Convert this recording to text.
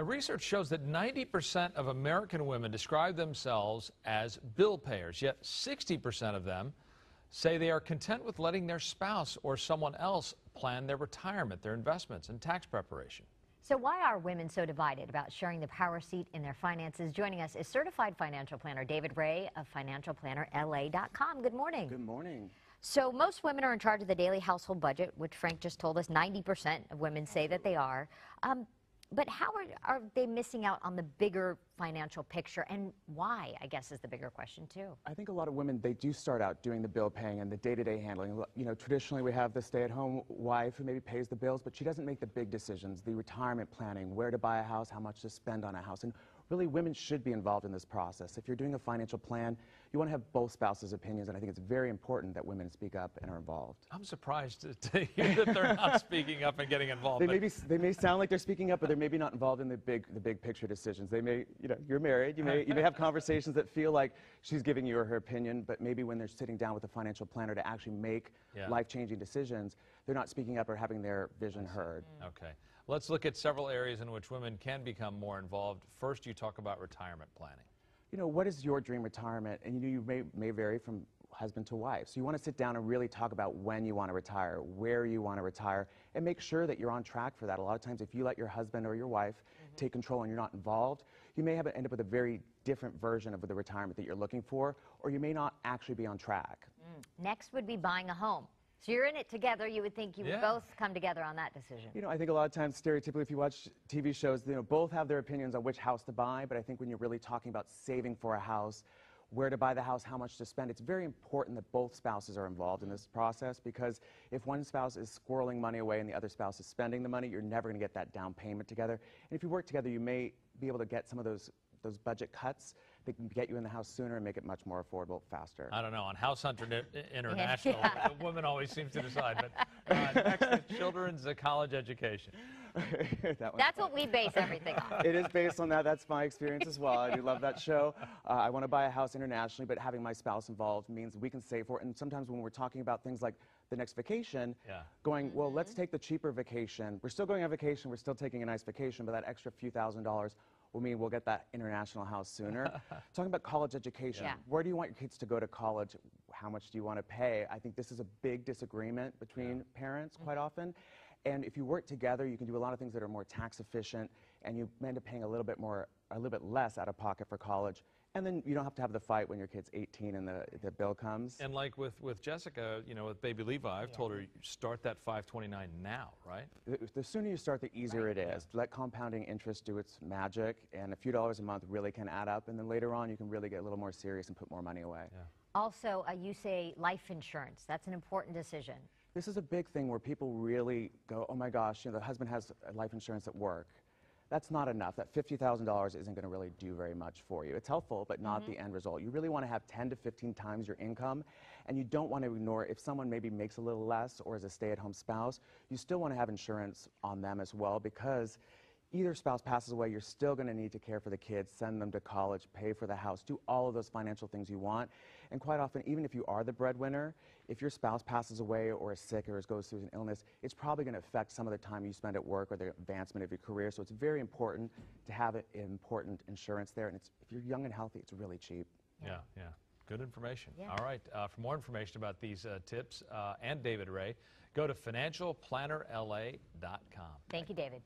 Research shows that 90% of American women describe themselves as bill payers, yet 60% of them say they are content with letting their spouse or someone else plan their retirement, their investments, and tax preparation. So why are women so divided about sharing the power seat in their finances? Joining us is certified financial planner David Ray of financialplannerla.com. Good morning. Good morning. So most women are in charge of the daily household budget, which Frank just told us 90% of women say that they are. But how are they missing out on the bigger financial picture, and why, I guess, is the bigger question, too? I think a lot of women, they do start out doing the bill paying and the day-to-day handling. You know, traditionally we have the stay-at-home wife who maybe pays the bills, but she doesn't make the big decisions, the retirement planning, where to buy a house, how much to spend on a house. And really, women should be involved in this process. If you're doing a financial plan, you want to have both spouses' opinions, and I think it's very important that women speak up and are involved. I'm surprised to hear that they're not speaking up and getting involved. They may sound like they're speaking up, but they're maybe not involved in the big picture decisions. They may, you know, you're married, you may have conversations that feel like she's giving you her opinion, but maybe when they're sitting down with a financial planner to actually make life-changing decisions, they're not speaking up or having their vision heard. Okay. Let's look at several areas in which women can become more involved. First, you talk about retirement planning. You know, what is your dream retirement? And you may vary from husband to wife. So you want to sit down and really talk about when you want to retire, where you want to retire, and make sure that you're on track for that. A lot of times, if you let your husband or your wife take control and you're not involved, you may end up with a very different version of the retirement that you're looking for, or you may not actually be on track. Next would be buying a home. So you're in it together. You would think you would both come together on that decision. You know, I think a lot of times, stereotypically, if you watch TV shows, you know, both have their opinions on which house to buy, but I think when you're really talking about saving for a house, where to buy the house, how much to spend, it's very important that both spouses are involved in this process, because if one spouse is squirreling money away and the other spouse is spending the money, you're never going to get that down payment together. And if you work together, you may be able to get some of those budget cuts that can get you in the house sooner and make it much more affordable faster. I don't know. On House Hunter International, the woman always seems to decide. But next, children's college education. That's what we base everything on. It is based on that. That's my experience as well. I do love that show. I want to buy a house internationally, but having my spouse involved means we can save for it. And sometimes when we're talking about things like the next vacation, going, well, let's take the cheaper vacation. We're still going on vacation. We're still taking a nice vacation, but that extra few $1,000s will mean we'll get that international house sooner. Talking about college education, where do you want your kids to go to college? How much do you want to pay? I think this is a big disagreement between parents quite often. And if you work together, you can do a lot of things that are more tax efficient, and you end up paying a little bit less out of pocket for college. And then you don't have to have the fight when your kid's 18 and the bill comes. And like with Jessica, you know, with baby Levi, I've told her, start that 529 now, right? The sooner you start, the easier it is. Let compounding interest do its magic, and a few dollars a month really can add up. And then later on, you can really get a little more serious and put more money away. Also, you say life insurance. That's an important decision. This is a big thing where people really go, oh my gosh, you know, the husband has life insurance at work. That's not enough. That $50,000 isn't going to really do very much for you. It's helpful, but not the end result. You really want to have 10 to 15 times your income, and you don't want to ignore if someone maybe makes a little less or is a stay-at-home spouse, you still want to have insurance on them as well, because either spouse passes away, you're still going to need to care for the kids, send them to college, pay for the house, do all of those financial things you want. And quite often, even if you are the breadwinner, if your spouse passes away or is sick or goes through an illness, it's probably going to affect some of the time you spend at work or the advancement of your career. So it's very important to have important insurance there. And if you're young and healthy, it's really cheap. Yeah. Good information. All right. For more information about these tips and David Ray, go to financialplannerla.com. Thank you, David.